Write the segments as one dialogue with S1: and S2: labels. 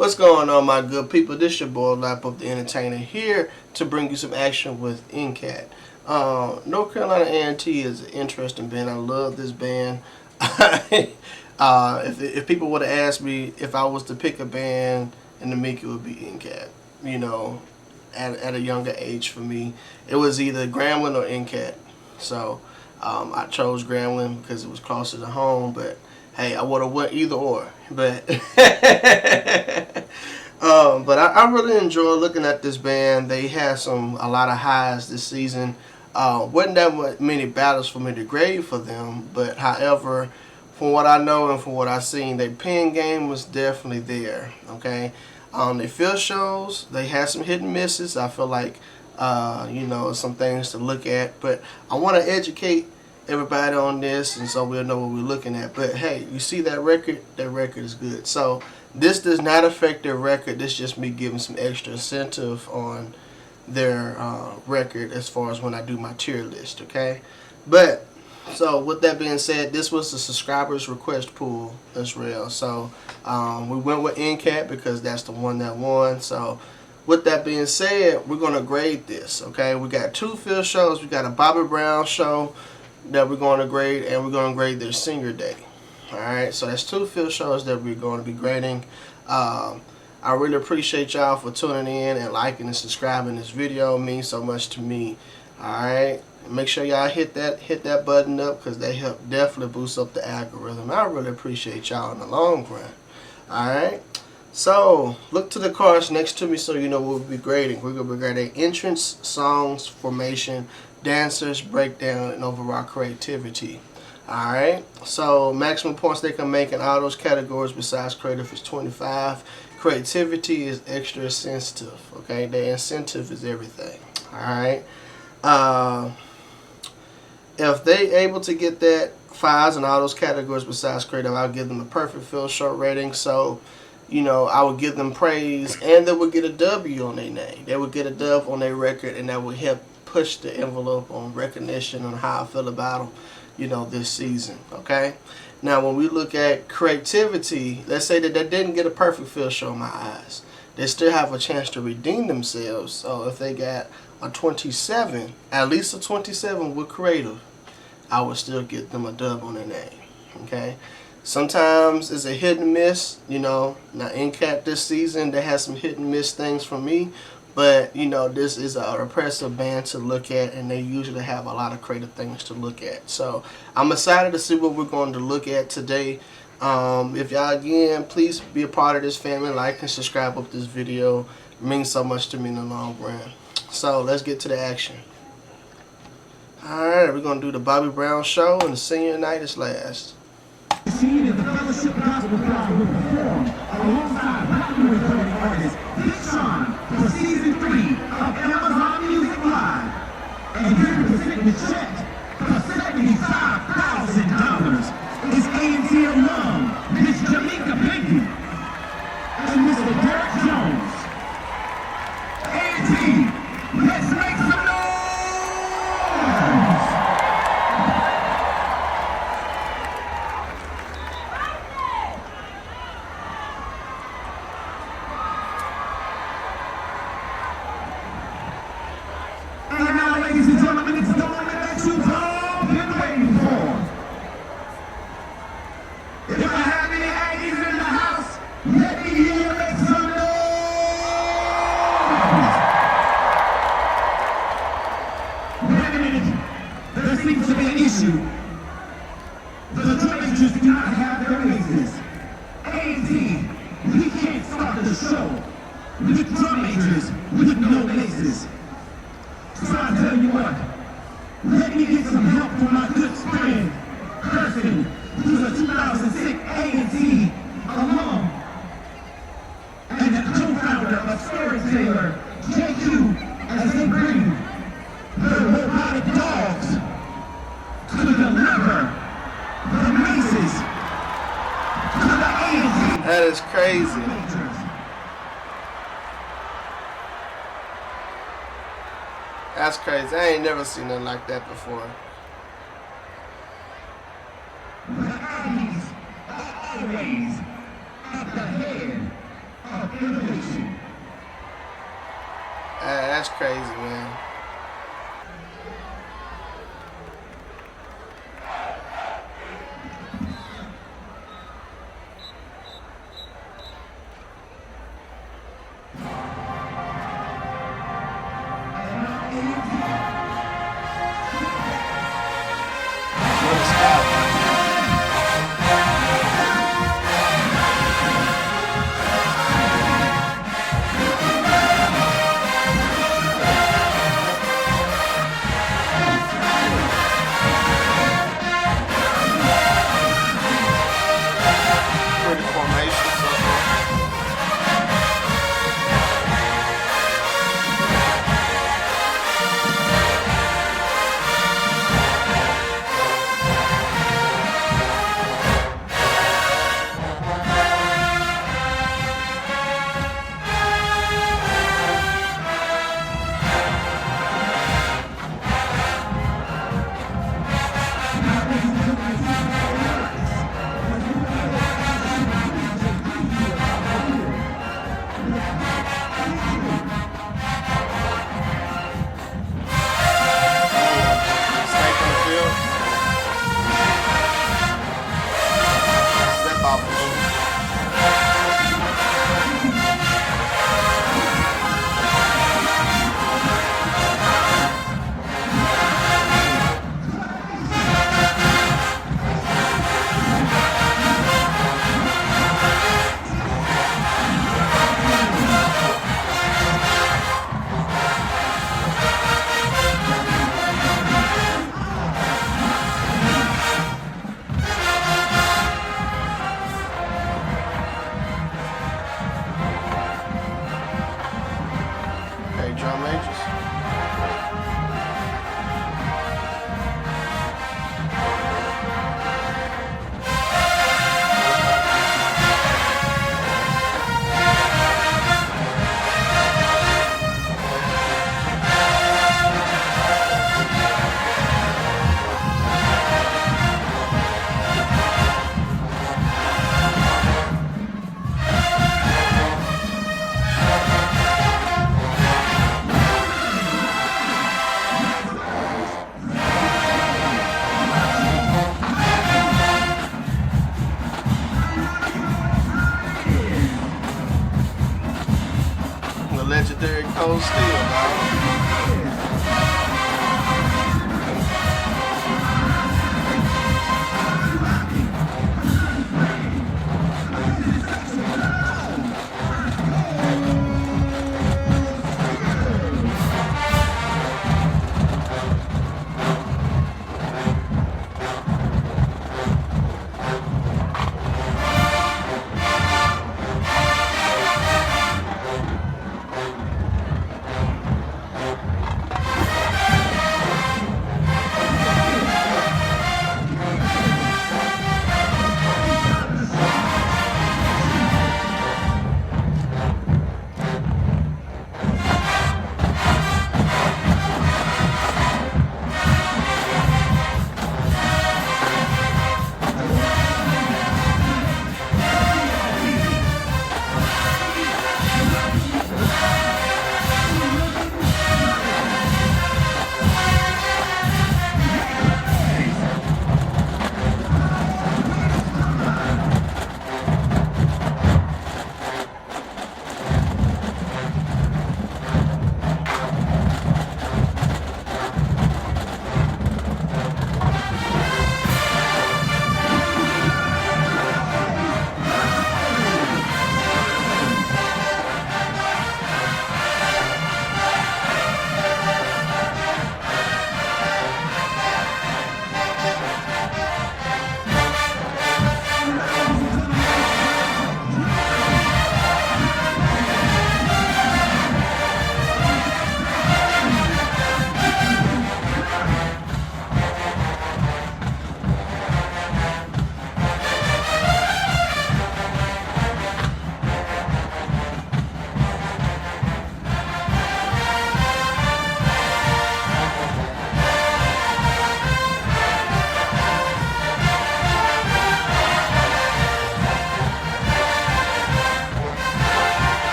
S1: What's going on, my good people? This your boy Lap Up the Entertainer here to bring you some action with NCAT. North Carolina A&T is an interesting band. I love this band. If people would have asked me if I was to pick a band in the MIC, it would be NCAT. You know, at a younger age for me, it was either Grambling or NCAT. So I chose Grambling because it was closer to home, but hey, I would have went either or. But but I really enjoy looking at this band. They had a lot of highs this season. Wasn't that many battles for me to grade for them, but however, from what I know and from what I've seen, their pen game was definitely there. Okay, they field shows, they had some hit and misses. I feel like you know, some things to look at, but I want to educate everybody on this, and so we'll know what we're looking at. But hey, you see that record is good. So this does not affect their record. This is just me giving some extra incentive on their record as far as when I do my tier list. Okay, but so with that being said, this was the subscribers request pool as well. So we went with NCAT because that's the one that won. So with that being said, we're gonna grade this. Okay, we got 2 field shows. We got a Bobby Brown show that we're going to grade, and we're going to grade their senior day. Alright, so that's 2 field shows that we're going to be grading. I really appreciate y'all for tuning in and liking and subscribing. This video means so much to me. Alright, make sure y'all hit that button up, because they help definitely boost up the algorithm. I really appreciate y'all in the long run. Alright, so look to the cards next to me so you know what we'll be grading. We're going to be grading entrance, songs, formation, dancers, breakdown, and overall creativity. Alright, so maximum points they can make in all those categories besides creative is 25. Creativity is extra sensitive. Okay, the incentive is everything. Alright, if they able to get that 5s in all those categories besides creative, I'll give them a perfect field show rating. So you know, I would give them praise, and they would get a W on their name. They would get a dub on their record, and that would help push the envelope on recognition on how I feel about them, you know, this season. Okay, now when we look at creativity, let's say that they didn't get a perfect field show in my eyes, they still have a chance to redeem themselves. So if they got a 27, at least a 27 with creative, I would still get them a dub on their name. Okay, sometimes it's a hit and miss. You know, now NCAT this season, they had some hit and miss things from me. But, you know, this is a repressive band to look at, and they usually have a lot of creative things to look at. So I'm excited to see what we're going to look at today. If y'all, again, please be a part of this family. Like and subscribe up this video. It means so much to me in the long run. So let's get to the action. Alright, we're going to do the Bobby Brown show, and the senior night is last.
S2: Seen in the Fellowship Gospel Choir will perform alongside popular recording artist Big Sean for season 3 of Amazon Music Live. And here to present the check for $75,000 is A&T alum Miss Jamaica Pinky and Mr. Derek Jones. A&T, let's make some noise! And now, ladies and gentlemen, it's the moment that you've all been waiting for. If I have any Aggies in the house, let me hear you make some noise. Wait a minute. There seems to be an issue. The drum majors do not have their bases. A&T, we can't start the show with drum majors with no bases. So I tell you what, let me get some help from my good friend, Kirsten, who's a 2006 A&T alum, and a co-founder of Storyteller, JQ, as they bring their robotic dogs to deliver the maces to the A&T.
S1: That is crazy. That's crazy. I ain't never seen nothing like that before.
S2: The Aggies are always at the head of innovation.
S1: That's crazy, man. What is happening?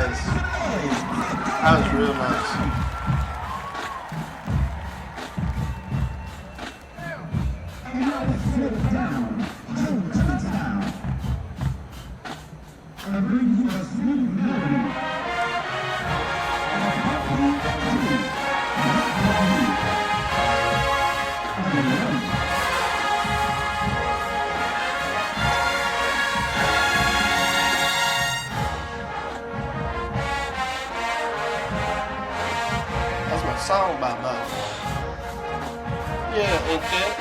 S1: nice. That was real nice.
S2: And now let's slow it down. Hold to the town. And bring you a smooth melody.
S1: That's my song by Bob. Yeah, NCAT.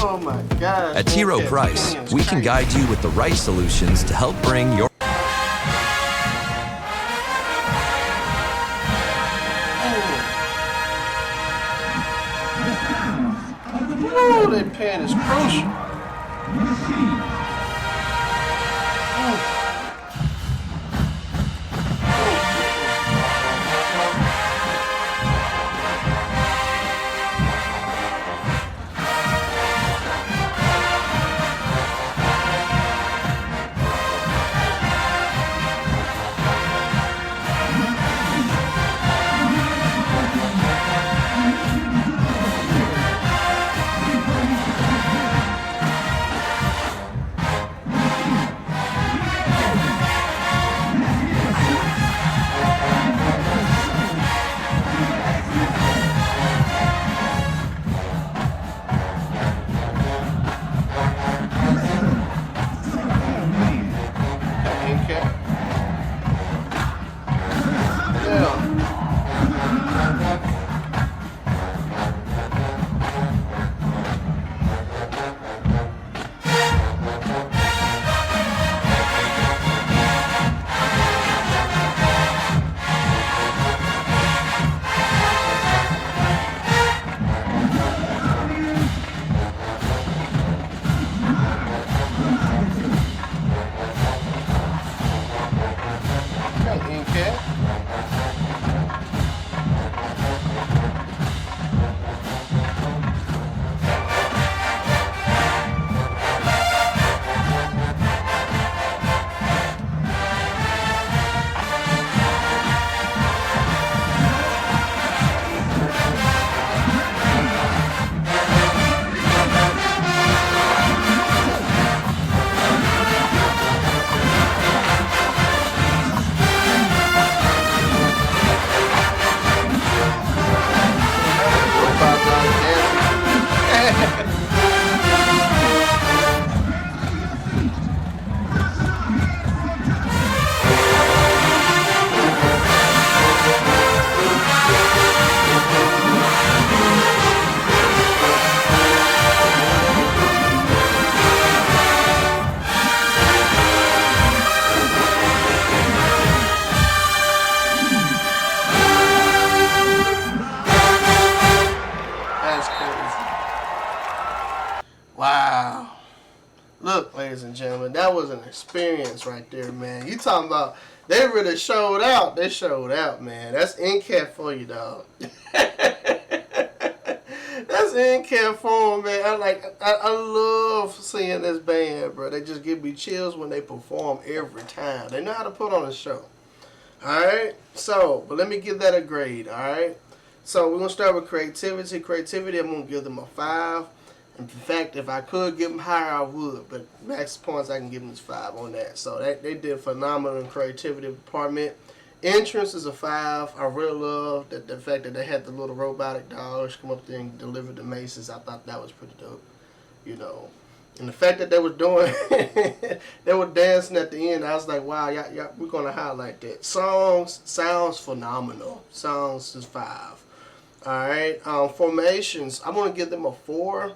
S1: Oh my gosh.
S3: At T. Rowe Price, we can guide you with the right solutions to help bring your
S1: Oh, that pen is crucial. Look, ladies and gentlemen, that was an experience right there, man. You talking about they really showed out. They showed out, man. That's NCAT for you, dog. That's NCAT for 'em, man. I love seeing this band, bro. They just give me chills when they perform every time. They know how to put on a show. Alright, so, but let me give that a grade, alright? So, we're going to start with creativity. Creativity, I'm going to give them a 5. In fact, if I could give them higher, I would. But max points, I can give them is 5 on that. So, they did phenomenal in creativity department. Entrance is a 5. I really love the fact that they had the little robotic dogs come up there and deliver the maces. I thought that was pretty dope, you know. And the fact that they were doing, they were dancing at the end, I was like, wow, y'all, we're going to highlight that. Sounds phenomenal. Sounds is 5. Alright, formations, I'm going to give them a 4.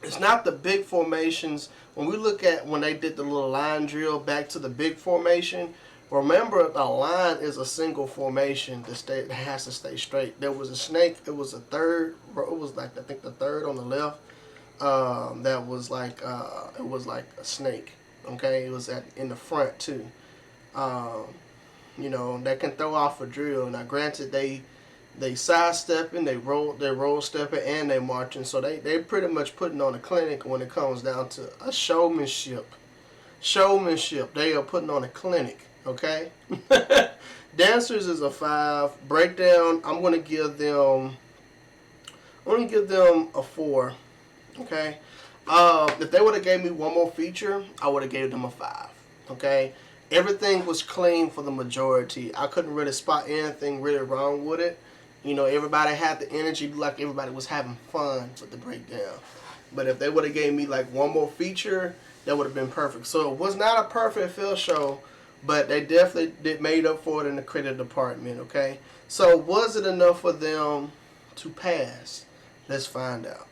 S1: It's not the big formations. When we look at when they did the little line drill back to the big formation, remember a line is a single formation that has to stay straight. There was a snake, it was a third, it was like, I think the third on the left. That was like it was like a snake. Okay, it was in the front too. You know, that can throw off a drill. Now, granted, they sidestepping, they roll stepping, and they marching. So they pretty much putting on a clinic when it comes down to a showmanship. They are putting on a clinic. Okay. Dancers is a 5. Breakdown, I'm gonna give them a 4. Okay, if they would have gave me one more feature, I would have gave them a 5. Okay, everything was clean for the majority. I couldn't really spot anything really wrong with it. You know, everybody had the energy, like everybody was having fun with the breakdown. But if they would have gave me like one more feature, that would have been perfect. So it was not a perfect field show, but they definitely made up for it in the creative department. Okay, so was it enough for them to pass? Let's find out.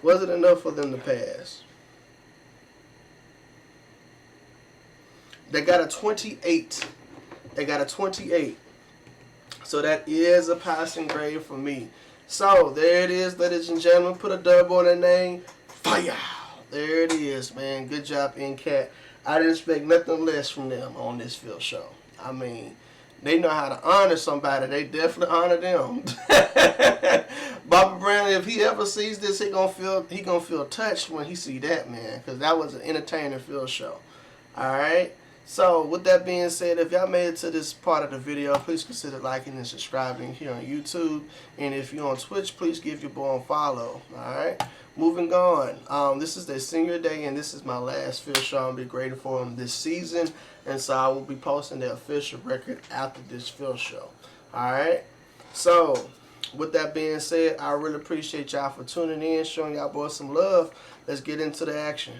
S1: Was it enough for them to pass? They got a 28. They got a 28. So that is a passing grade for me. So there it is, ladies and gentlemen. Put a dub on their name. Fire! There it is, man. Good job, NCAT. I didn't expect nothing less from them on this field show. I mean, they know how to honor somebody. They definitely honor them. Bobby Brown, if he ever sees this, he gonna feel touched when he see that, man, because that was an entertaining field show. All right. So with that being said, if y'all made it to this part of the video, please consider liking and subscribing here on YouTube. And if you're on Twitch, please give your boy a follow. All right. Moving on. This is their senior day, and this is my last field show I'll be grading for them this season. And so I will be posting the official record after this field show. All right. So with that being said, I really appreciate y'all for tuning in, showing y'all boys some love. Let's get into the action.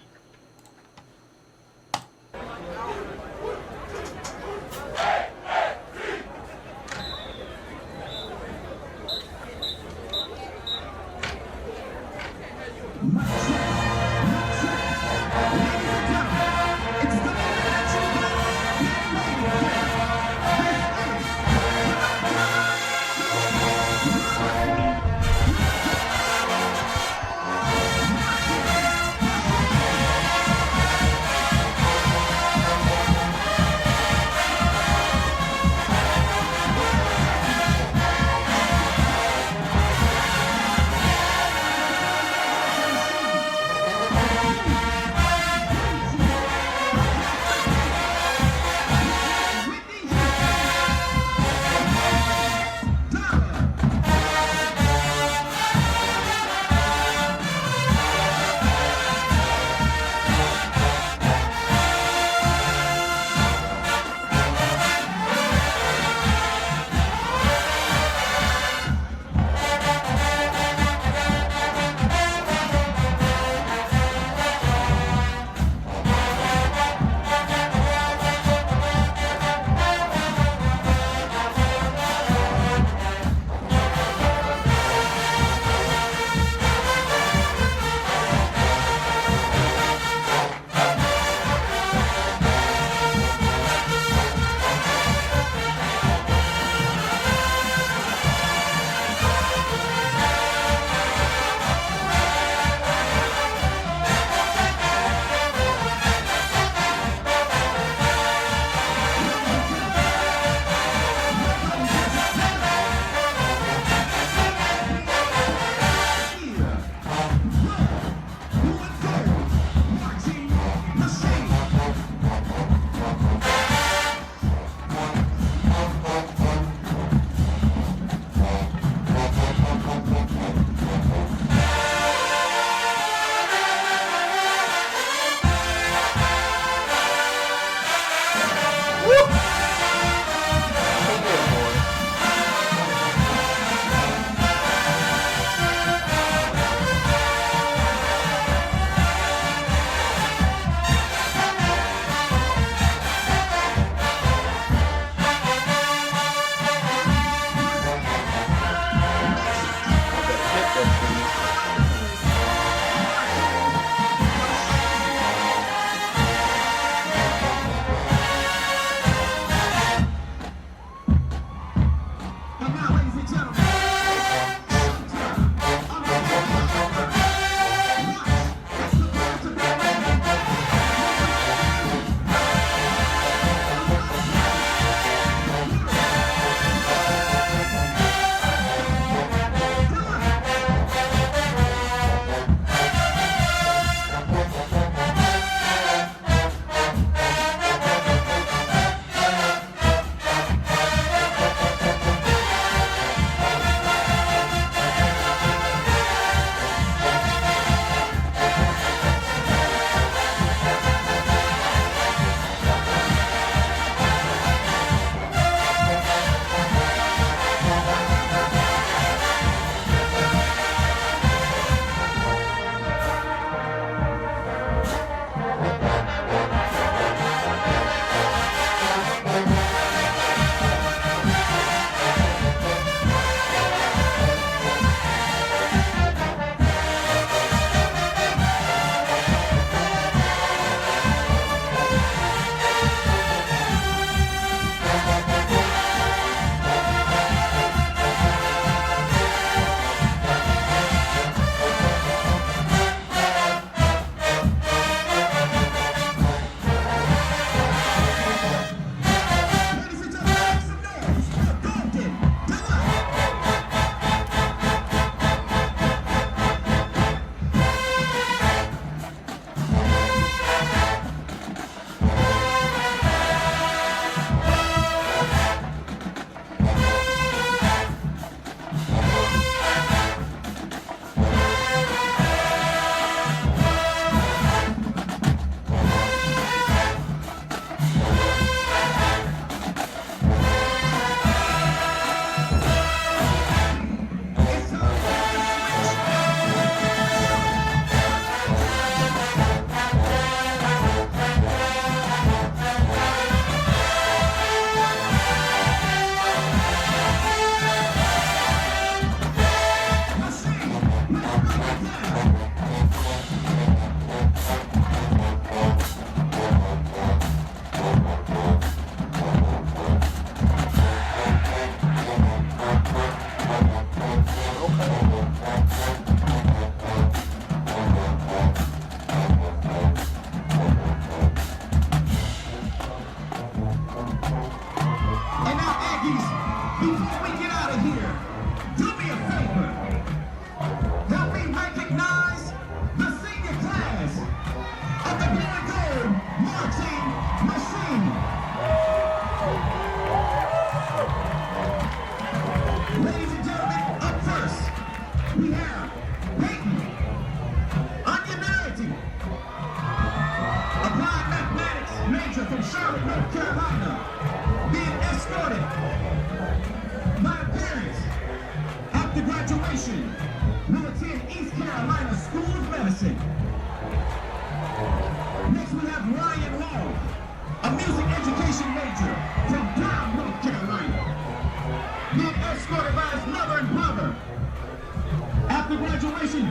S2: After graduation,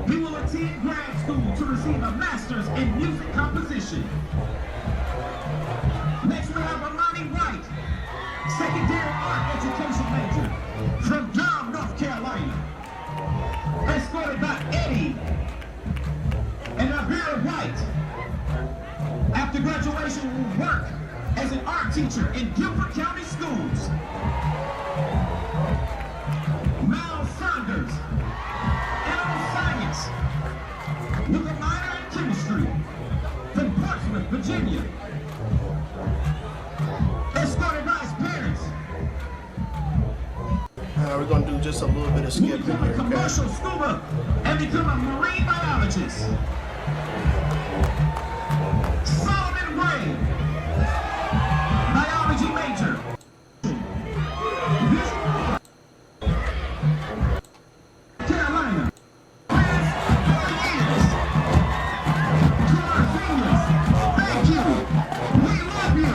S2: he will attend grad school to receive a master's in music composition. Next we have Amani White, secondary art education major from Durham, North Carolina. Escorted by Eddie and Abira White. After graduation, will work as an art teacher in Guilford County schools. Mal Saunders, animal science, with a minor in chemistry, from Portsmouth, Virginia. Escorted by his parents.
S1: We're going to do just a little bit of skipping
S2: Become a
S1: here, okay?
S2: commercial scuba and become a marine biologist. Solomon Gray, biology major. Carolina. Prince 4 years. To our seniors, thank you. We love you.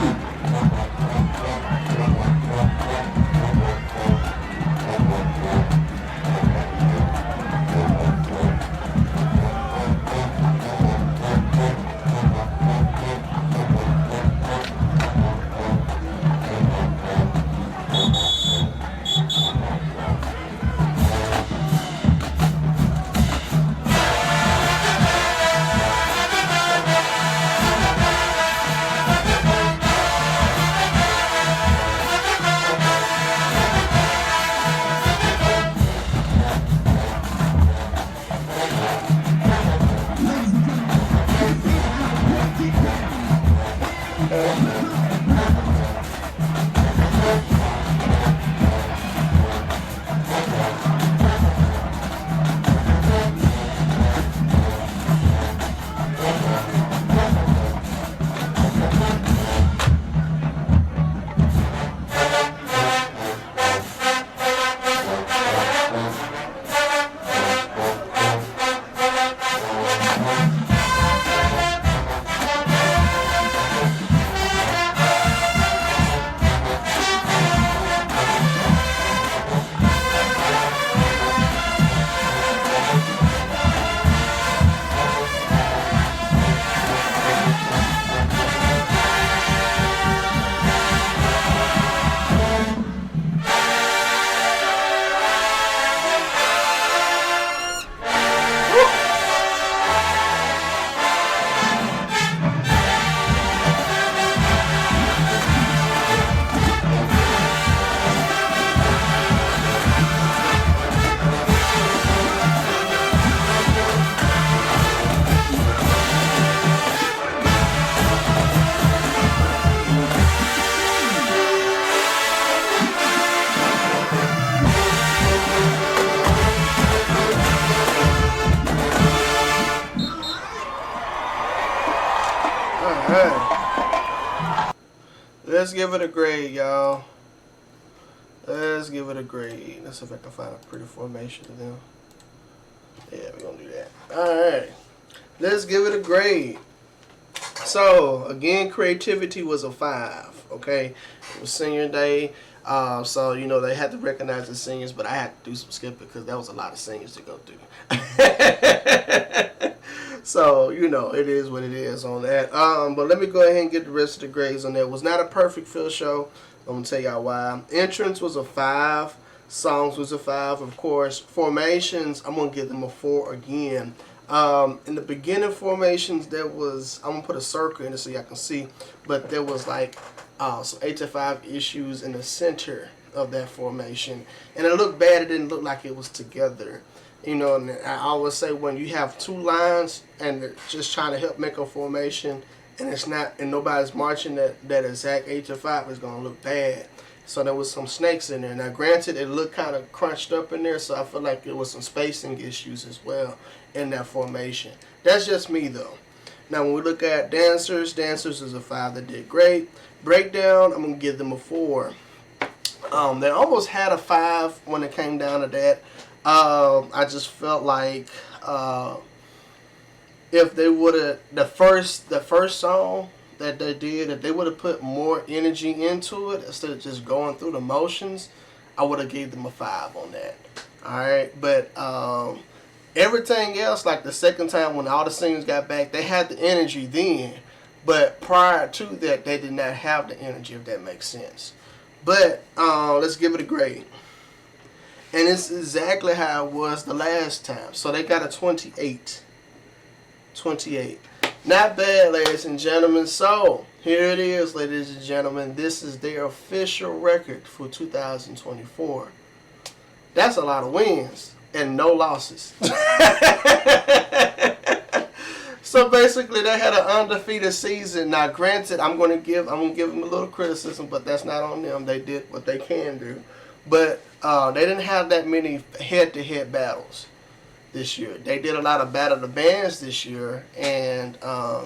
S1: Let's give it a grade, y'all. Let's give it a grade. Let's see if I can find a pretty formation of them. Yeah, we're gonna do that. Alright. Let's give it a grade. So, again, creativity was a 5. Okay? It was senior day. So, you know, they had to recognize the seniors, but I had to do some skipping because that was a lot of seniors to go through. So, you know, it is what it is on that. But let me go ahead and get the rest of the grades on that. It was not a perfect field show. I'm going to tell y'all why. Entrance was a 5. Songs was a 5, of course. Formations, I'm going to give them a 4 again. In the beginning formations, there was, I'm going to put a circle in it so y'all can see, but there was like some 8 to 5 issues in the center of that formation. And it looked bad. It didn't look like it was together. You know, and I always say when you have 2 lines and they're just trying to help make a formation and it's not, and nobody's marching that exact 8 to 5, it's going to look bad. So there was some snakes in there. Now granted, it looked kind of crunched up in there, so I feel like there was some spacing issues as well in that formation. That's just me though. Now when we look at dancers is a 5 that did great. Breakdown, I'm going to give them a 4. They almost had a 5 when it came down to that. I just felt like if they would have the first song that they did, if they would have put more energy into it instead of just going through the motions, I would have gave them a 5 on that. Alright, but everything else, like the second time when all the singers got back, they had the energy then. But prior to that, they did not have the energy, if that makes sense. But let's give it a grade. And it's exactly how it was the last time. So they got a 28. 28. Not bad, ladies and gentlemen. So here it is, ladies and gentlemen. This is their official record for 2024. That's a lot of wins and no losses. So basically, they had an undefeated season. Now, granted, I'm gonna give them a little criticism, but that's not on them. They did what they can do, but they didn't have that many head-to-head battles this year. They did a lot of battle the bands this year, and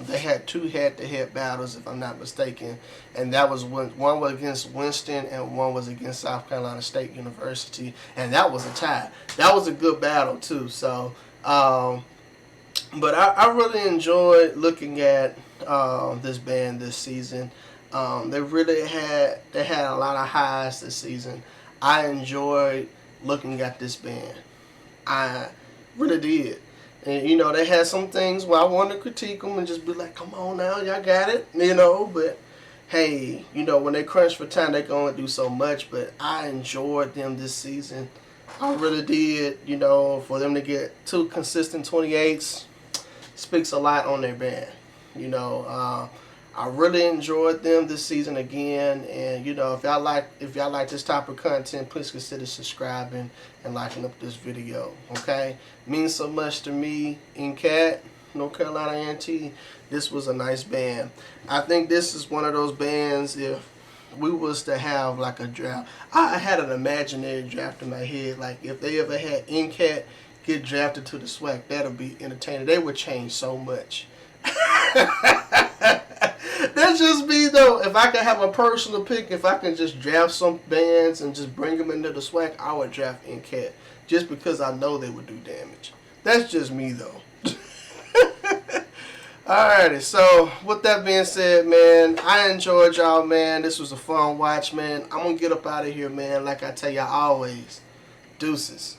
S1: they had 2 head-to-head battles, if I'm not mistaken, and that was one was against Winston and one was against South Carolina State University, and that was a tie. That was a good battle too. So. But I really enjoyed looking at this band this season. They really had a lot of highs this season. I enjoyed looking at this band. I really did. And you know, they had some things where I wanted to critique them and just be like, "Come on now, y'all got it," you know. But hey, you know, when they crunch for time, they can only do so much. But I enjoyed them this season. I really did. You know, for them to get 2 consistent 28s. Speaks a lot on their band. You know, I really enjoyed them this season again, and you know, if y'all like this type of content, please consider subscribing and liking up this video. Okay, means so much to me. NCAT, North Carolina A&T. This was a nice band. I think this is one of those bands. If we was to have like a draft, I had an imaginary draft in my head. Like if they ever had NCAT get drafted to the SWAC, that'll be entertaining. They would change so much. That's just me though. If I could have a personal pick, if I can just draft some bands and just bring them into the SWAC, I would draft NCAT just because I know they would do damage. That's just me though. Alrighty, so with that being said, man, I enjoyed y'all, man. This was a fun watch, man. I'm gonna get up out of here, man. Like I tell y'all always, deuces.